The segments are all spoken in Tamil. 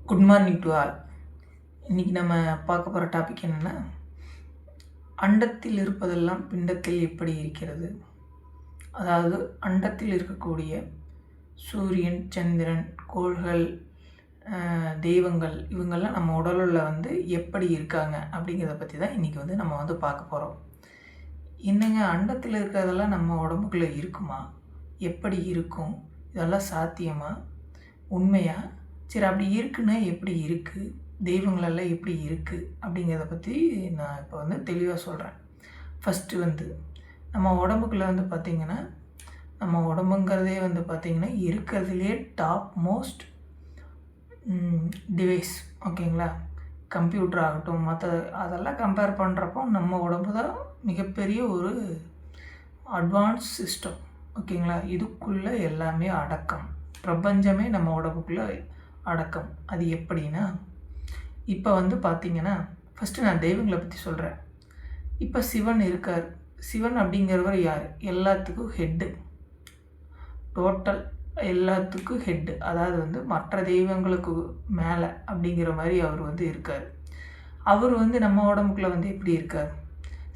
Good morning to all. இன்றைக்கி நம்ம பார்க்க போகிற டாபிக் என்னென்னா, அண்டத்தில் இருப்பதெல்லாம் பிண்டத்தில் எப்படி இருக்கிறது. அதாவது அண்டத்தில் இருக்கக்கூடிய சூரியன், சந்திரன், கோள்கள், தெய்வங்கள் இவங்கெல்லாம் நம்ம உடலில் எப்படி இருக்காங்க அப்படிங்கிறத பற்றி தான் இன்றைக்கி நம்ம பார்க்க போகிறோம். என்னங்க, அண்டத்தில் இருக்கிறதெல்லாம் நம்ம உடம்புக்குள்ளே இருக்குமா? எப்படி இருக்கும்? இதெல்லாம் சாத்தியமா? உண்மையா? சரி, அப்படி இருக்குன்னா எப்படி இருக்குது, தெய்வங்களெல்லாம் எப்படி இருக்குது அப்படிங்கிறத பற்றி நான் இப்போ தெளிவாக சொல்கிறேன். ஃபஸ்ட்டு நம்ம உடம்புக்குள்ளே பார்த்திங்கன்னா, நம்ம உடம்புங்கிறதே பார்த்திங்கன்னா இருக்கிறதுலே டாப் மோஸ்ட் டிவைஸ். ஓகேங்களா? கம்ப்யூட்டர் ஆகட்டும், மற்ற அதெல்லாம் கம்பேர் பண்ணுறப்போ நம்ம உடம்பு தான் மிகப்பெரிய ஒரு அட்வான்ஸ் சிஸ்டம். ஓகேங்களா? இதுக்குள்ளே எல்லாமே அடக்கம். பிரபஞ்சமே நம்ம உடம்புக்குள்ளே அடக்கம். அது எப்படின்னா, இப்போ பார்த்திங்கன்னா, ஃபஸ்ட்டு நான் தெய்வங்களை பற்றி சொல்கிறேன். இப்போ சிவன் இருக்கார். சிவன் அப்படிங்கிறவர் யார்? எல்லாத்துக்கும் ஹெட்டு, டோட்டல் எல்லாத்துக்கும் ஹெட்டு. அதாவது மற்ற தெய்வங்களுக்கு மேலே அப்படிங்கிற மாதிரி அவர் இருக்கார். அவர் நம்ம உடம்புக்குள்ளே எப்படி இருக்கார்?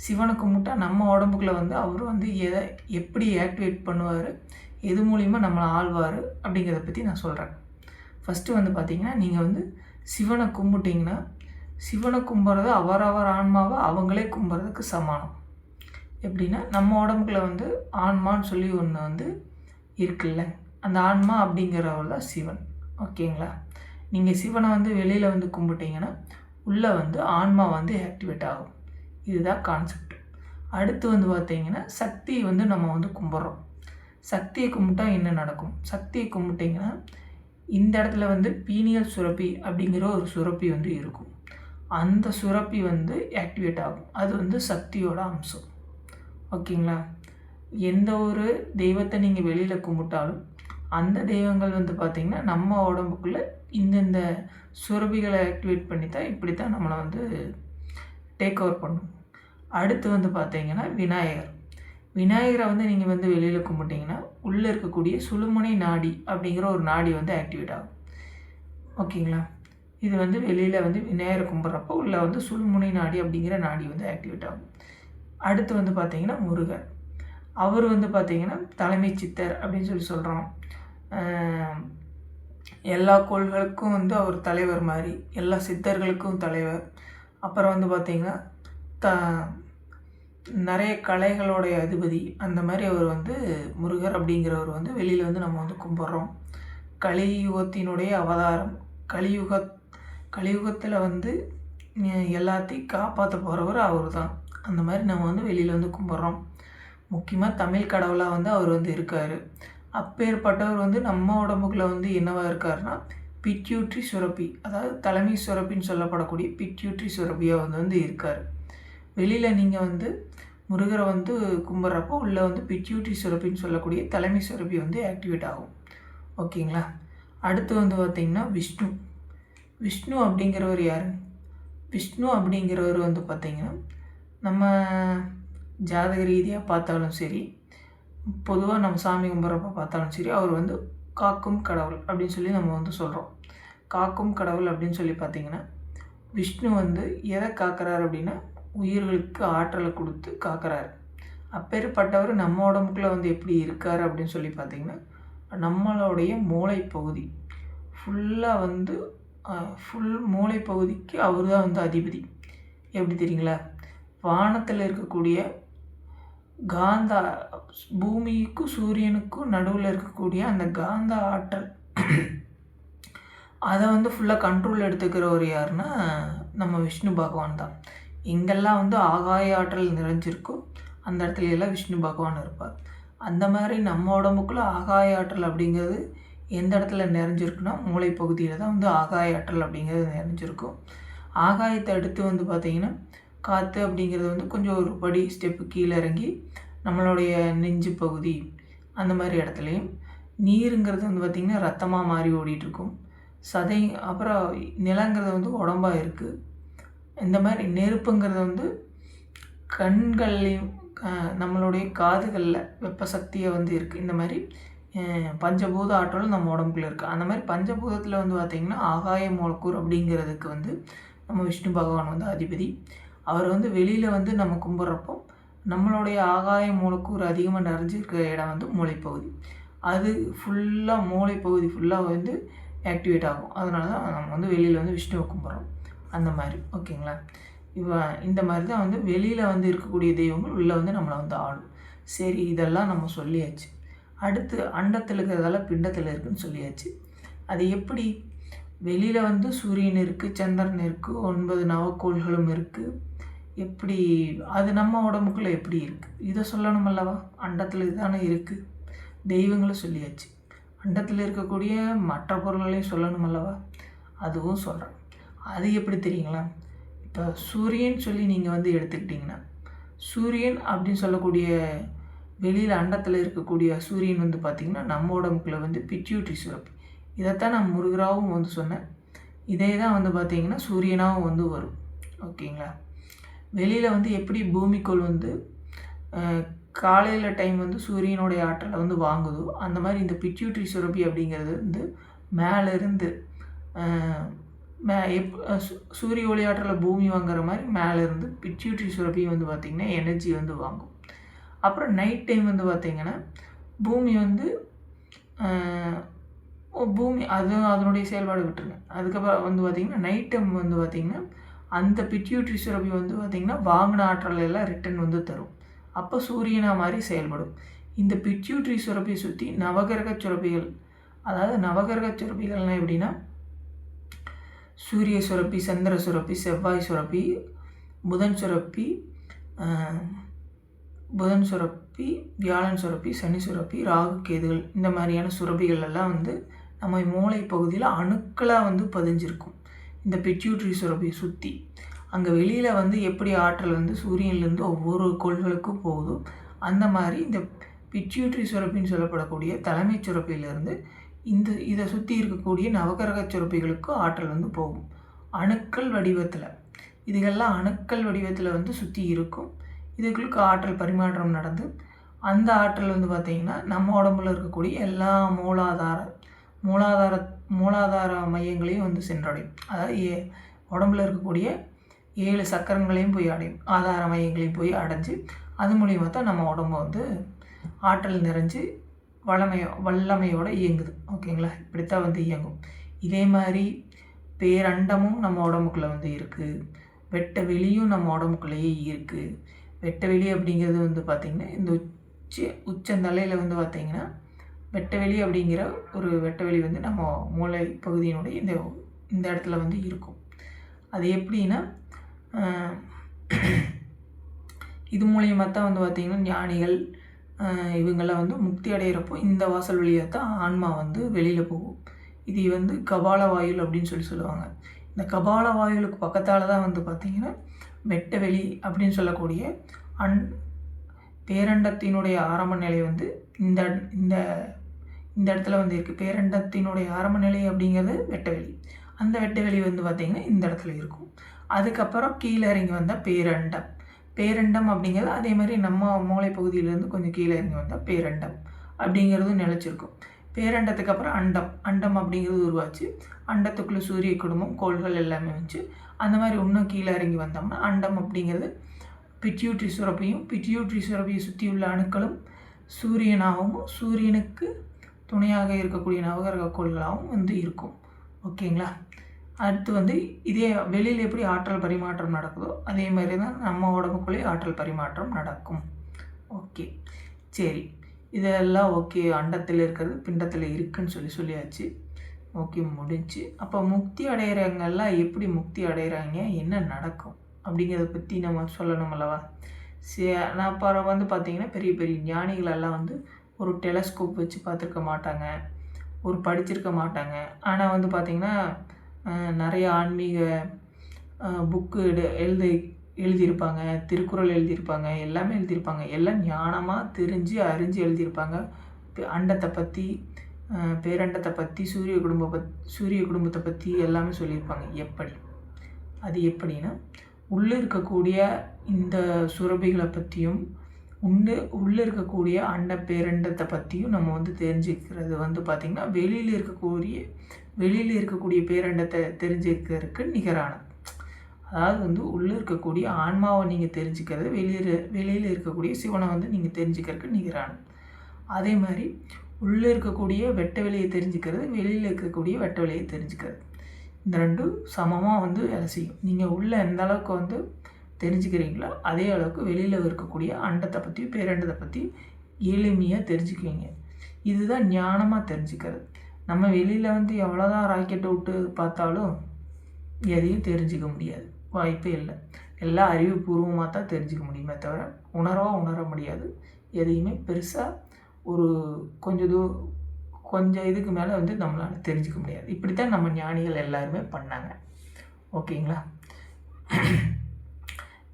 சிவனை கும்பிட்டா நம்ம உடம்புக்குள்ளே அவர் எதை எப்படி ஆக்டிவேட் பண்ணுவார், எது மூலிமா நம்மளை ஆள்வார் அப்படிங்கிறத பற்றி நான் சொல்கிறேன். ஃபஸ்ட்டு பார்த்திங்கன்னா, நீங்கள் சிவனை கும்பிட்டிங்கன்னா, சிவனை கும்பிட்றது அவரவர் ஆன்மாவை அவங்களே கும்பிட்றதுக்கு சமானம். எப்படின்னா, நம்ம உடம்புக்குள்ளே ஆன்மான்னு சொல்லி ஒன்று இருக்குல்ல, அந்த ஆன்மா அப்படிங்கிறவர் தான் சிவன். ஓகேங்களா? நீங்கள் சிவனை வெளியில் கும்பிட்டிங்கன்னா உள்ளே ஆன்மா ஆக்டிவேட் ஆகும். இதுதான் கான்செப்ட். அடுத்து பார்த்திங்கன்னா, சக்தி நம்ம கும்பிட்றோம். சக்தியை கும்பிட்டா என்ன நடக்கும்? சக்தியை கும்பிட்டிங்கன்னா, இந்த இடத்துல பீனியல் சுரப்பி அப்படிங்கிற ஒரு சுரப்பி இருக்கும். அந்த சுரப்பி ஆக்டிவேட் ஆகும். அது சக்தியோட அம்சம். ஓகேங்களா? எந்த ஒரு தெய்வத்தை நீங்கள் வெளியில் கும்பிட்டாலும் அந்த தெய்வங்கள் பார்த்திங்கன்னா நம்ம உடம்புக்குள்ளே இந்தந்த சுரப்பிகளை ஆக்டிவேட் பண்ணி தான் இப்படி தான் நம்மளை டேக் ஓவர் பண்ணும். அடுத்து பார்த்திங்கன்னா விநாயகர். விநாயகரை நீங்கள் வெளியில் கும்பிட்டிங்கன்னா உள்ளே இருக்கக்கூடிய சுழுமுனை நாடி அப்படிங்கிற ஒரு நாடி ஆக்டிவேட் ஆகும். ஓகேங்களா? இது வெளியில் விநாயகரை கும்பிட்றப்போ உள்ளே சுழுமுனை நாடி அப்படிங்கிற நாடி ஆக்டிவேட் ஆகும். அடுத்து பார்த்திங்கன்னா முருகர். அவர் பார்த்திங்கன்னா தலைமை சித்தர் அப்படின்னு சொல்லி சொல்கிறோம். எல்லா கோள்களுக்கும் அவர் தலைவர் மாதிரி, எல்லா சித்தர்களுக்கும் தலைவர். அப்புறம் பார்த்திங்கன்னா நிறைய கலைகளுடைய அதிபதி. அந்த மாதிரி அவர் முருகர் அப்படிங்கிறவர் வெளியில் நம்ம கும்பிட்றோம். கலியுகத்தினுடைய அவதாரம். கலியுகத்தில் எல்லாத்தையும் காப்பாற்ற போகிறவர் அவர் தான். அந்த மாதிரி நம்ம வெளியில் கும்பிட்றோம். முக்கியமாக தமிழ் கடவுளாக அவர் இருக்கார். அப்பேற்பட்டவர் நம்ம உடம்புக்குள்ளே என்னவாக இருக்காருன்னா, பிட்யூட்ரி சுரப்பி, அதாவது தலைமை சுரப்பின்னு சொல்லப்படக்கூடிய பிட்யூட்ரி சுரப்பியாக இருக்கார். வெளியில் நீங்கள் முருகரை கும்பிட்றப்போ உள்ளே பிட்யூட்ரி சுரப்பின்னு சொல்லக்கூடிய தலைமை சுரப்பி ஆக்டிவேட் ஆகும். ஓகேங்களா? அடுத்து பார்த்திங்கன்னா விஷ்ணு. விஷ்ணு அப்படிங்கிறவர் யார்? விஷ்ணு அப்படிங்கிறவர் பார்த்திங்கன்னா, நம்ம ஜாதக ரீதியாக பார்த்தாலும் சரி, பொதுவாக நம்ம சாமி கும்பிட்றப்ப பார்த்தாலும் சரி, அவர் காக்கும் கடவுள் அப்படின்னு சொல்லி நம்ம சொல்கிறோம். காக்கும் கடவுள் அப்படின்னு சொல்லி பார்த்திங்கன்னா, விஷ்ணு எதை காக்கிறார் அப்படின்னா, உயிர்களுக்கு ஆற்றலை கொடுத்து காக்கிறார். அப்பேற்பட்டவர் நம்ம உடம்புக்குள்ளே எப்படி இருக்கார் அப்படின்னு சொல்லி பார்த்திங்கன்னா, நம்மளுடைய மூளை பகுதி ஃபுல்லாக ஃபுல் மூளை பகுதிக்கு அவர் தான் அதிபதி. எப்படி தெரியுங்களா? வானத்தில் இருக்கக்கூடிய காந்த பூமிக்கும் சூரியனுக்கும் நடுவில் இருக்கக்கூடிய அந்த காந்த ஆற்றல் அதை ஃபுல்லாக கண்ட்ரோல் எடுத்துக்கிறவர் யாருன்னா நம்ம விஷ்ணு பகவான் தான். எங்கெல்லாம் ஆகாய ஆற்றல் நிறைஞ்சிருக்கோ அந்த இடத்துல எல்லாம் விஷ்ணு பகவான் இருப்பார். அந்த மாதிரி நம்ம உடம்புக்குள்ளே ஆகாய ஆற்றல் அப்படிங்கிறது எந்த இடத்துல நிறைஞ்சிருக்குன்னா மூளை பகுதியில் தான் ஆகாய ஆற்றல் அப்படிங்கிறது நிறைஞ்சிருக்கும். ஆகாயத்தை அடுத்து பார்த்திங்கன்னா காற்று அப்படிங்கிறது கொஞ்சம் ஒரு படி ஸ்டெப்பு கீழே இறங்கி நம்மளுடைய நெஞ்சு பகுதி அந்த மாதிரி இடத்துலையும், நீருங்கிறது பார்த்திங்கன்னா ரத்தமாக மாறி ஓடிட்டுருக்கும். சதை, அப்புறம் நிலங்கிறது உடம்பாக இருக்குது. இந்த மாதிரி நெருப்புங்கிறது கண்கள்லையும் நம்மளுடைய காதுகளில் வெப்ப சக்தியாக இருக்குது. இந்த மாதிரி பஞ்சபூத ஆற்றலும் நம்ம உடம்புக்குள்ள இருக்குது. அந்த மாதிரி பஞ்சபூதத்தில் வந்து பார்த்திங்கன்னா ஆகாய மூலக்கூறு அப்படிங்கிறதுக்கு வந்து நம்ம விஷ்ணு பகவான் வந்து அதிபதி. அவர் வந்து வெளியில் வந்து நம்ம கும்பிட்றப்போ நம்மளுடைய ஆகாய மூலக்கூறு அதிகமாக நிறைஞ்சிருக்கிற இடம் வந்து மூளைப்பகுதி. அது ஃபுல்லாக மூளைப்பகுதி ஃபுல்லாக வந்து ஆக்டிவேட் ஆகும். அதனால தான் நம்ம வந்து வெளியில் வந்து விஷ்ணுவை கும்பிட்றோம். அந்த மாதிரி ஓகேங்களா. இந்த மாதிரி தான் வந்து வெளியில் வந்து இருக்கக்கூடிய தெய்வங்கள் உள்ளே வந்து நம்மளை வந்து ஆளும். சரி, இதெல்லாம் நம்ம சொல்லியாச்சு. அடுத்து அண்டத்தில் இருக்கிறதால பிண்டத்தில் இருக்குதுன்னு சொல்லியாச்சு. அது எப்படி? வெளியில் வந்து சூரியன் இருக்குது, சந்திரன் இருக்குது, 9 நவக்கோள்களும் இருக்குது. எப்படி அது நம்ம உடம்புக்குள்ளே எப்படி இருக்குது? இதை சொல்லணும் அல்லவா. அண்டத்தில் இதுதானே இருக்குது. தெய்வங்களும் சொல்லியாச்சு. அண்டத்தில் இருக்கக்கூடிய மற்ற பொருள்களையும் சொல்லணும் அல்லவா. அதுவும் சொல்கிறேன். அது எப்படி தெரியுங்களா? இப்போ சூரியன் சொல்லி நீங்கள் வந்து எடுத்துக்கிட்டிங்கன்னா, சூரியன் அப்படின்னு சொல்லக்கூடிய வெளியில் அண்டத்தில் இருக்கக்கூடிய சூரியன் வந்து பார்த்திங்கன்னா நம்ம உடம்புக்குள்ளே வந்து பிட்யூட்ரி சுரப்பி. இதைத்தான் நான் முருகராகவும் வந்து சொன்னேன். இதே தான் வந்து பார்த்திங்கன்னா சூரியனாகவும் வந்து வரும். ஓகேங்களா. வெளியில் வந்து எப்படி பூமிக்கோள் வந்து காலையில் டைம் வந்து சூரியனுடைய ஆற்றலை வந்து வாங்குதோ, அந்த மாதிரி இந்த பிட்யூட்ரி சுரப்பி அப்படிங்கிறது வந்து மேலேருந்து சூரிய ஒளி ஆற்றலை பூமி வாங்குற மாதிரி மேலேருந்து பிட்யூட்ரி சுரப்பியும் வந்து பார்த்திங்கன்னா எனர்ஜி வந்து வாங்கும். அப்புறம் நைட் டைம் வந்து பார்த்திங்கன்னா பூமி வந்து பூமி அதனுடைய செயல்பாடு விட்டுருங்க. அதுக்கப்புறம் வந்து பார்த்திங்கன்னா நைட் டைம் வந்து பார்த்திங்கன்னா அந்த பிட்யூட்ரி சுரப்பி வந்து பார்த்திங்கன்னா வாங்கின ஆற்றலை எல்லாம் ரிட்டன் வந்து தரும். அப்போ சூரியனாக மாதிரி செயல்படும். இந்த பிட்யூட்ரி சுரப்பியை சுற்றி நவகிரக சுரப்பிகள், அதாவது நவகிரக சுரப்பிகள்னால் எப்படின்னா சூரிய சுரப்பி, சந்திர சுரப்பி, செவ்வாய் சுரப்பி, புதன் சுரப்பி, வியாழன் சுரப்பி, சனி சுரப்பி, ராகு கேதுகள், இந்த மாதிரியான சுரப்பிகள் எல்லாம் வந்து நம்ம மூளை பகுதியில் அணுக்களாக வந்து பதிஞ்சிருக்கும். இந்த பிட்யூட்ரி சுரப்பியை சுற்றி அங்கே வெளியில் வந்து எப்படி ஆற்றல் வந்து சூரியன்லேருந்து ஒவ்வொரு கோள்களுக்கும் போகுதோ அந்த மாதிரி இந்த பிட்யூட்ரி சுரப்பின்னு சொல்லப்படக்கூடிய தலைமை சுரப்பியிலேருந்து இதை சுற்றி இருக்கக்கூடிய நவகிரக சுரப்பிகளுக்கு ஆற்றல் வந்து போகும் அணுக்கள் வடிவத்தில். இதுகெல்லாம் அணுக்கள் வடிவத்தில் வந்து சுற்றி இருக்கும். இதுகளுக்கு ஆற்றல் பரிமாற்றம் நடந்து அந்த ஆற்றல் வந்து பார்த்திங்கன்னா நம்ம உடம்புல இருக்கக்கூடிய எல்லா மூலாதார மையங்களையும் வந்து சென்றடையும். அதாவது உடம்புல இருக்கக்கூடிய 7 சக்கரங்களையும் போய் அடையும், ஆதார மையங்களையும் போய் அடைஞ்சு அது மூலியமாக தான் நம்ம உடம்பு வந்து ஆற்றல் நிறைஞ்சு வல்லமையோடு இயங்குது. ஓகேங்களா. இப்படித்தான் வந்து இயங்கும். இதே மாதிரி பேரண்டமும் நம்ம உடம்புக்குள்ளே வந்து இருக்குது. வெட்ட வெளியும் நம்ம உடம்புக்குள்ளேயே இருக்குது. வெட்ட வெளி அப்படிங்கிறது வந்து பார்த்திங்கன்னா இந்த உச்சந்தலையில் வந்து பார்த்திங்கன்னா வெட்டவெளி அப்படிங்கிற ஒரு வெட்டவெளி வந்து நம்ம மூளை பகுதியினுடைய இந்த இடத்துல வந்து இருக்கும். அது எப்படின்னா இது மூலியமாக தான் வந்து பார்த்திங்கன்னா ஞானிகள் இவங்கெல்லாம் வந்து முக்தி அடைகிறப்போ இந்த வாசல் வழியாக தான் ஆன்மா வந்து வெளியில் போகும். இது வந்து கபால வாயுல் அப்படின்னு சொல்லுவாங்க. இந்த கபால வாயுலுக்கு பக்கத்தால் தான் வந்து பார்த்திங்கன்னா வெட்டவெளி அப்படின்னு சொல்லக்கூடிய பேரண்டத்தினுடைய ஆரம்ப நிலை வந்து இந்த இடத்துல வந்து இருக்குது. பேரண்டத்தினுடைய ஆரம்ப நிலை அப்படிங்கிறது வெட்டவெளி. அந்த வெட்டவெளி வந்து பார்த்திங்கன்னா இந்த இடத்துல இருக்கும். அதுக்கப்புறம் கீழே இறங்கி வந்தால் பேரண்டம் அப்படிங்கிறது அதே மாதிரி நம்ம மூளை பகுதியிலேருந்து கொஞ்சம் கீழே இறங்கி வந்தால் பேரண்டம் அப்படிங்கிறது நிலச்சிருக்கும். பேரண்டத்துக்கு அப்புறம் அண்டம் அப்படிங்கிறது உருவாச்சு. அண்டத்துக்குள்ளே சூரிய குடும்பம், கோள்கள் எல்லாமே வச்சு அந்த மாதிரி இன்னும் கீழே இறங்கி வந்தோம்னா அண்டம் அப்படிங்கிறது பிட்யூட்ரி சுரப்பியை சுற்றி உள்ள அணுக்களும் சூரியனாகவும் சூரியனுக்கு துணையாக இருக்கக்கூடிய நவகிரக கோள்களாகவும் வந்து இருக்கும். ஓகேங்களா. அடுத்து வந்து இதே வெளியில் எப்படி ஆற்றல் பரிமாற்றம் நடக்குதோ அதே மாதிரி தான் நம்ம உடம்புக்குள்ளேயே ஆற்றல் பரிமாற்றம் நடக்கும். ஓகே, சரி, இதெல்லாம் ஓகே. அண்டத்தில் இருக்கிறது பிண்டத்தில் இருக்குதுன்னு சொல்லியாச்சு. ஓகே, முடிஞ்சு. அப்போ முக்தி அடைகிறவங்கெல்லாம் எப்படி முக்தி அடைகிறாங்க, என்ன நடக்கும் அப்படிங்கிறத பற்றி நம்ம சொல்லணும் அல்லவா. நான் இப்போ வந்து பார்த்திங்கன்னா பெரிய பெரிய ஞானிகளெல்லாம் வந்து ஒரு டெலஸ்கோப் வச்சு பார்த்துருக்க மாட்டாங்க, ஒரு படிச்சிருக்க மாட்டாங்க. ஆனால் வந்து பார்த்திங்கன்னா நிறைய ஆன்மீக புக்கு எழுதியிருப்பாங்க, திருக்குறள் எழுதியிருப்பாங்க, எல்லாமே எழுதியிருப்பாங்க. எல்லாம் ஞானமாக தெரிஞ்சு அறிஞ்சு எழுதியிருப்பாங்க. அண்டத்தை பற்றி, பேரண்டத்தை பற்றி, சூரிய குடும்பத்தை பற்றி எல்லாமே சொல்லியிருப்பாங்க. அது எப்படின்னா உள்ளே இருக்கக்கூடிய இந்த சுரபிகளை பற்றியும் உள்ளே இருக்கக்கூடிய அண்ட பேரண்டத்தை பற்றியும் நம்ம வந்து தெரிஞ்சுக்கிறது வந்து பார்த்திங்கன்னா வெளியில் இருக்கக்கூடிய பேரண்டத்தை தெரிஞ்சுக்கிறதுக்கு நிகரானது. அதாவது வந்து உள்ளே இருக்கக்கூடிய ஆன்மாவை நீங்கள் தெரிஞ்சுக்கிறது வெளியில் இருக்கக்கூடிய சிவனை வந்து நீங்கள் தெரிஞ்சுக்கிறதுக்கு நிகரானது. அதே மாதிரி உள்ளே இருக்கக்கூடிய வெட்ட வெளியை தெரிஞ்சுக்கிறது, வெளியில் இருக்கக்கூடிய வெட்ட வெளியை தெரிஞ்சுக்கிறது. இந்த ரெண்டும் சமமாக வந்து வேலை செய்யும். நீங்கள் உள்ளே எந்த அளவுக்கு வந்து தெரிஞ்சுக்கிறீங்களோ அதே அளவுக்கு வெளியில் இருக்கக்கூடிய அண்டத்தை பற்றி பேரண்டத்தை பற்றி எளிமையாக தெரிஞ்சுக்குவீங்க. இதுதான் ஞானமாக தெரிஞ்சுக்கிறது. நம்ம வெளியில் வந்து எவ்வளோதான் ராக்கெட்டை விட்டு பார்த்தாலும் எதையும் தெரிஞ்சிக்க முடியாது, வாய்ப்பே இல்லை. எல்லாம் அறிவுபூர்வமாக தான் தெரிஞ்சிக்க முடியுமே தவிர உணர முடியாது. எதையுமே பெருசாக ஒரு கொஞ்சம் இதுக்கு மேலே வந்து நம்மளால் தெரிஞ்சிக்க முடியாது. இப்படி தான் நம்ம ஞானிகள் எல்லாருமே பண்ணாங்க. ஓகேங்களா?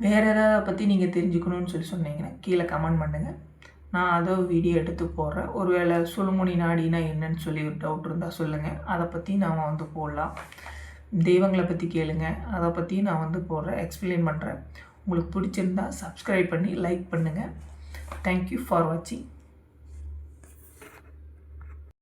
வேறு எதாவது பற்றி நீங்கள் தெரிஞ்சுக்கணுன்னு சொன்னீங்கன்னா கீழே கமெண்ட் பண்ணுங்கள். நான் அதை வீடியோ எடுத்து போடுறேன். ஒருவேளை சுழுமுனி நாடினா என்னன்னு சொல்லி ஒரு டவுட் இருந்தால் சொல்லுங்கள், அதை பற்றி நான் வந்து போடலாம். தெய்வங்களை பற்றி கேளுங்க, அதை பற்றி நான் வந்து போடுறேன், எக்ஸ்பிளைன் பண்ணுறேன். உங்களுக்கு பிடிச்சிருந்தா சப்ஸ்கிரைப் பண்ணி லைக் பண்ணுங்கள். தேங்க்யூ ஃபார் வாட்சிங்.